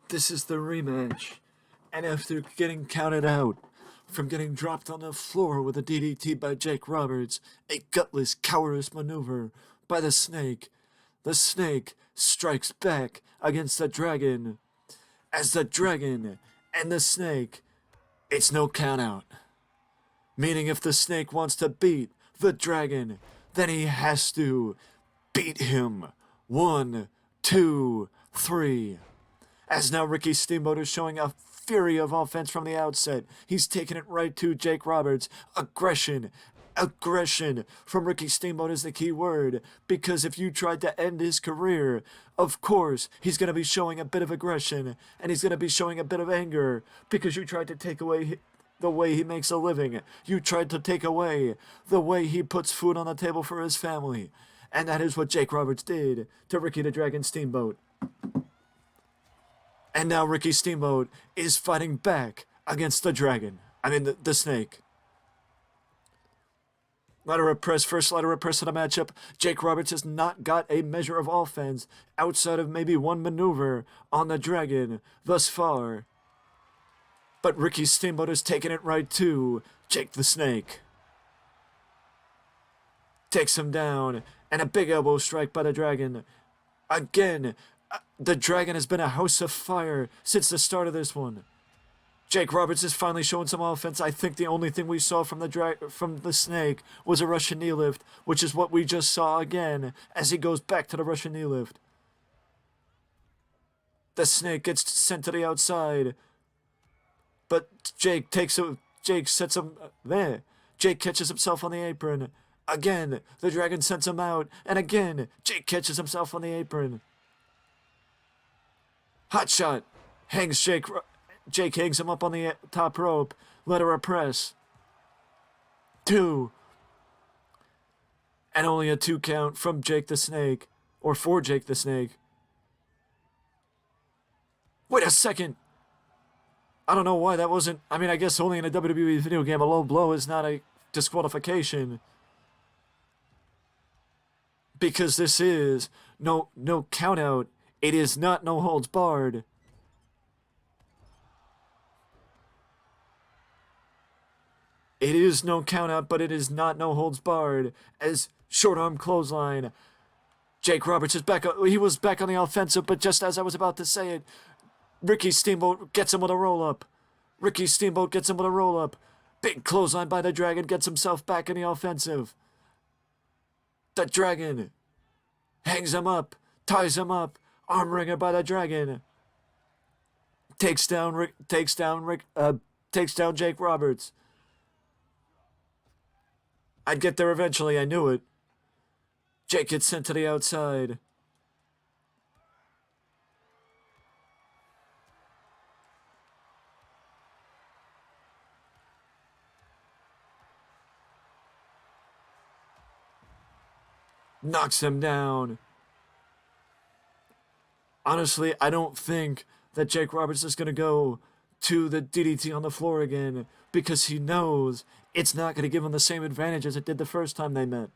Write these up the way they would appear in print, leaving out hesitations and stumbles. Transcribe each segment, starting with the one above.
This is the rematch. And after getting counted out from getting dropped on the floor with a DDT by Jake Roberts, a gutless, cowardice maneuver by the Snake strikes back against the Dragon. As the Dragon and the Snake, it's no countout. Meaning if the Snake wants to beat the Dragon, then he has to beat him. 1, 2, 3. As now Ricky Steamboat is showing a fury of offense from the outset. He's taking it right to Jake Roberts. Aggression from Ricky Steamboat is the key word, because if you tried to end his career, of course he's going to be showing a bit of aggression, and he's going to be showing a bit of anger, because you tried to take away the way he makes a living. You tried to take away the way he puts food on the table for his family. And that is what Jake Roberts did to Ricky the Dragon Steamboat. And now Ricky Steamboat is fighting back against the Dragon. The Snake. Ladder of press, first ladder of press of the matchup. Jake Roberts has not got a measure of offense outside of maybe one maneuver on the Dragon thus far. But Ricky Steamboat is taking it right to Jake the Snake. Takes him down, and a big elbow strike by the Dragon. Again, the Dragon has been a house of fire since the start of this one. Jake Roberts is finally showing some offense. I think the only thing we saw from the Snake was a Russian knee lift, which is what we just saw again as he goes back to the Russian knee lift. The Snake gets sent to the outside, but Jake sets him there. Jake catches himself on the apron. Again, the Dragon sends him out, and again, Jake catches himself on the apron. Hot shot. Hangs Jake. Jake hangs him up on the top rope. Ladder of press. 2. And only a 2 count from Jake the Snake. Or for Jake the Snake. Wait a second. I don't know why that wasn't... I guess only in a WWE video game a low blow is not a disqualification. Because this is no count out. It is not no holds barred. It is no count out, but it is not no holds barred. As short arm clothesline. Jake Roberts is back. He was back on the offensive, but just as I was about to say it, Ricky Steamboat gets him with a roll up. Big clothesline by the Dragon gets himself back in the offensive. The Dragon hangs him up, ties him up. Arm wringer by the Dragon. Takes down Jake Roberts. I'd get there eventually, I knew it. Jake gets sent to the outside. Knocks him down. Honestly, I don't think that Jake Roberts is going to go to the DDT on the floor again, because he knows it's not going to give him the same advantage as it did the first time they met.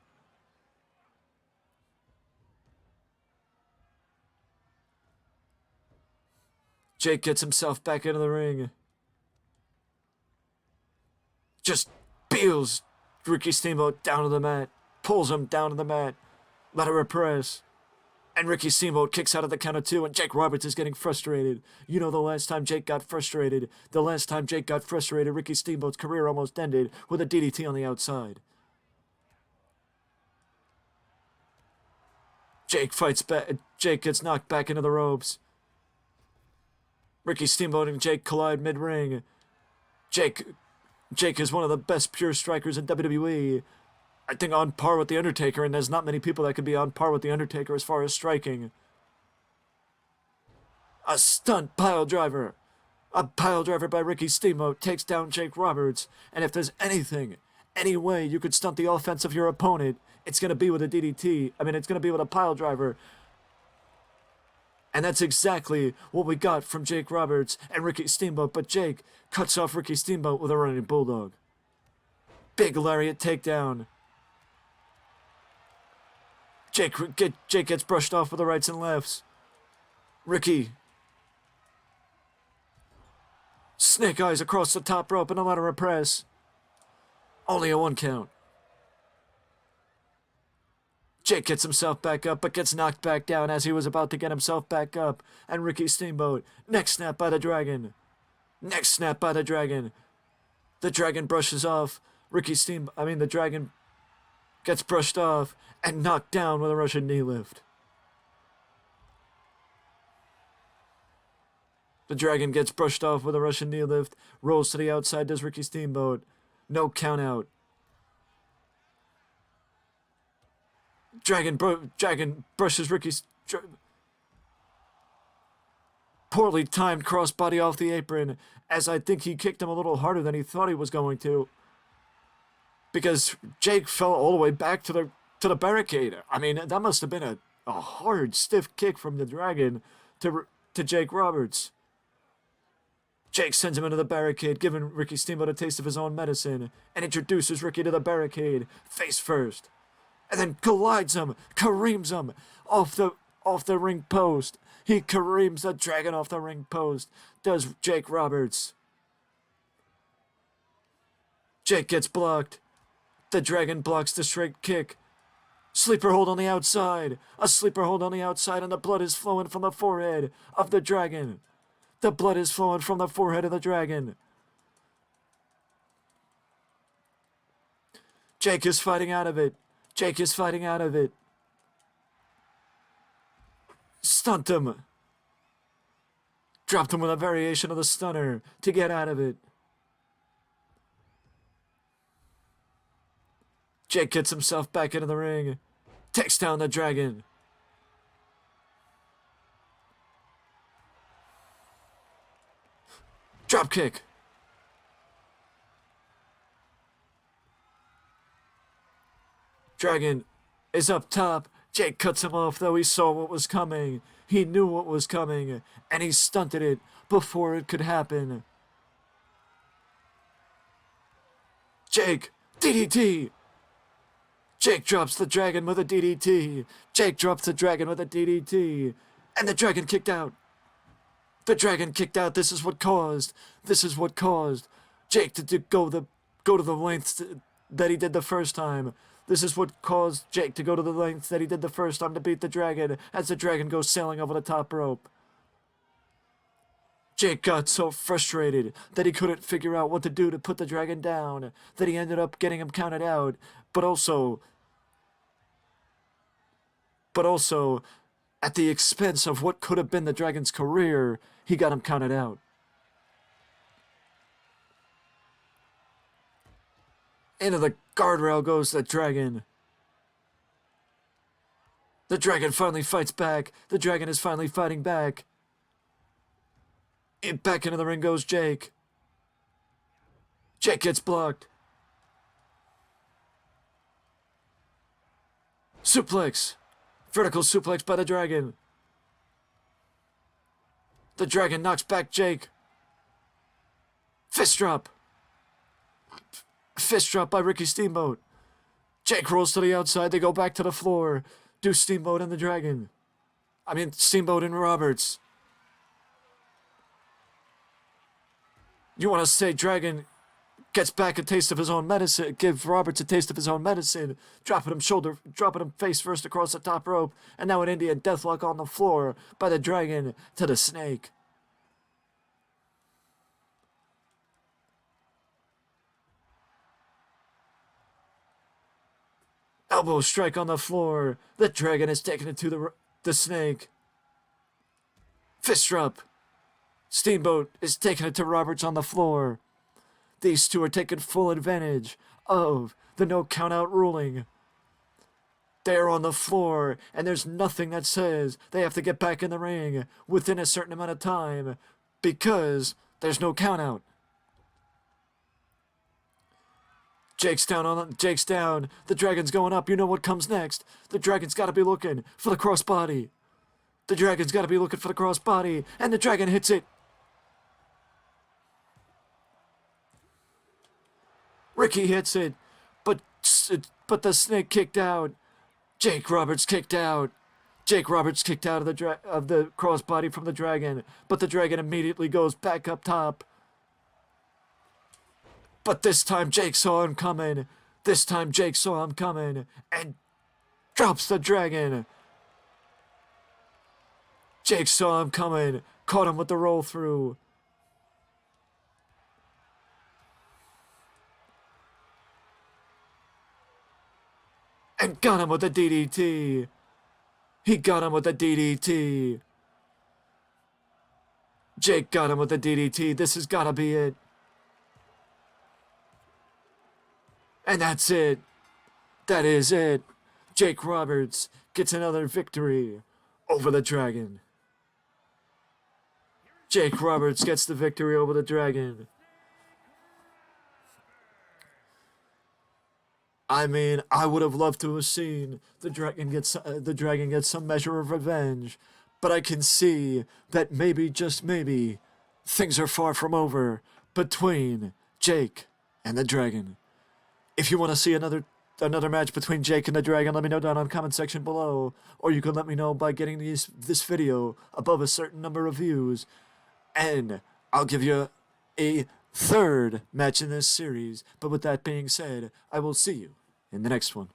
Jake gets himself back into the ring. Just peels Ricky Steamboat down to the mat. Pulls him down to the mat. Ladder of press. And Ricky Steamboat kicks out of the count of 2, and Jake Roberts is getting frustrated. You know, the last time Jake got frustrated, Ricky Steamboat's career almost ended with a DDT on the outside. Jake fights back. Jake gets knocked back into the ropes. Ricky Steamboat and Jake collide mid-ring. Jake is one of the best pure strikers in WWE. I think on par with The Undertaker, and there's not many people that could be on par with The Undertaker as far as striking. A stunt pile driver. A pile driver by Ricky Steamboat takes down Jake Roberts, and if there's any way you could stunt the offense of your opponent, it's going to be with a DDT. It's going to be with a pile driver. And that's exactly what we got from Jake Roberts and Ricky Steamboat, but Jake cuts off Ricky Steamboat with a running bulldog. Big lariat takedown. Jake gets brushed off with the rights and lefts. Ricky Snake eyes across the top rope and a ladder of press. Only a 1 count. Jake gets himself back up, but gets knocked back down as he was about to get himself back up. And Ricky Steamboat, neck snap by the Dragon. Neck snap by the Dragon. The Dragon brushes off. The Dragon gets brushed off and knocked down with a Russian knee lift. The Dragon gets brushed off with a Russian knee lift, rolls to the outside, does Ricky Steamboat. No count out. Dragon brushes poorly timed crossbody off the apron, as I think he kicked him a little harder than he thought he was going to. Because Jake fell all the way back to the barricade. I mean, that must have been a hard, stiff kick from the Dragon to Jake Roberts. Jake sends him into the barricade, giving Ricky Steamboat a taste of his own medicine, and introduces Ricky to the barricade, face first. And then collides him, careens him off the ring post. He careens the Dragon off the ring post, does Jake Roberts. Jake gets blocked. The Dragon blocks the straight kick. Sleeper hold on the outside. A sleeper hold on the outside, and the blood is flowing from the forehead of the Dragon. The blood is flowing from the forehead of the Dragon. Jake is fighting out of it. Jake is fighting out of it. Stunned him. Dropped him with a variation of the stunner to get out of it. Jake gets himself back into the ring. Takes down the Dragon. Drop kick. Dragon is up top. Jake cuts him off, though he saw what was coming. He knew what was coming, and he stunted it before it could happen. Jake, DDT. Jake drops the Dragon with a DDT. Jake drops the Dragon with a DDT. And the Dragon kicked out. The Dragon kicked out. This is what caused Jake to go to the lengths that he did the first time. This is what caused Jake to go to the lengths that he did the first time to beat the Dragon, as the Dragon goes sailing over the top rope. Jake got so frustrated that he couldn't figure out what to do to put the Dragon down, that he ended up getting him counted out, but also at the expense of what could have been the Dragon's career, he got him counted out. Into the guardrail goes the Dragon. The Dragon finally fights back. The Dragon is finally fighting back. Back into the ring goes Jake. Jake gets blocked. Suplex. Vertical suplex by the Dragon. The Dragon knocks back Jake. Fist drop. Fist drop by Ricky Steamboat. Jake rolls to the outside. They go back to the floor. Do Steamboat and the Dragon. Steamboat and Roberts. You want to say Dragon gets back a taste of his own medicine, give Roberts a taste of his own medicine, dropping him face first across the top rope, and now an Indian deathlock on the floor by the Dragon to the Snake. Elbow strike on the floor. The Dragon is taking it to the Snake. Fist drop. Steamboat is taking it to Roberts on the floor. These two are taking full advantage of the no count-out ruling. They're on the floor, and there's nothing that says they have to get back in the ring within a certain amount of time because there's no count-out. Jake's down. The Dragon's going up. You know what comes next. The Dragon's got to be looking for the crossbody. And the Dragon hits it. Ricky hits it, but the Snake kicked out. Jake Roberts kicked out. Jake Roberts kicked out of the crossbody from the Dragon, but the Dragon immediately goes back up top. But this time Jake saw him coming. This time Jake saw him coming and drops the dragon. Jake saw him coming, caught him with the roll through. And got him with the DDT. He got him with the DDT. Jake got him with the DDT. This has got to be it. And that's it. That is it. Jake Roberts gets another victory over the dragon. Jake Roberts gets the victory over the dragon. I mean, I would have loved to have seen the dragon get some measure of revenge, but I can see that maybe, just maybe, things are far from over between Jake and the dragon. If you want to see another match between Jake and the dragon, let me know down in the comment section below, or you can let me know by getting this video above a certain number of views, and I'll give you a third match in this series. But with that being said, I will see you in the next one.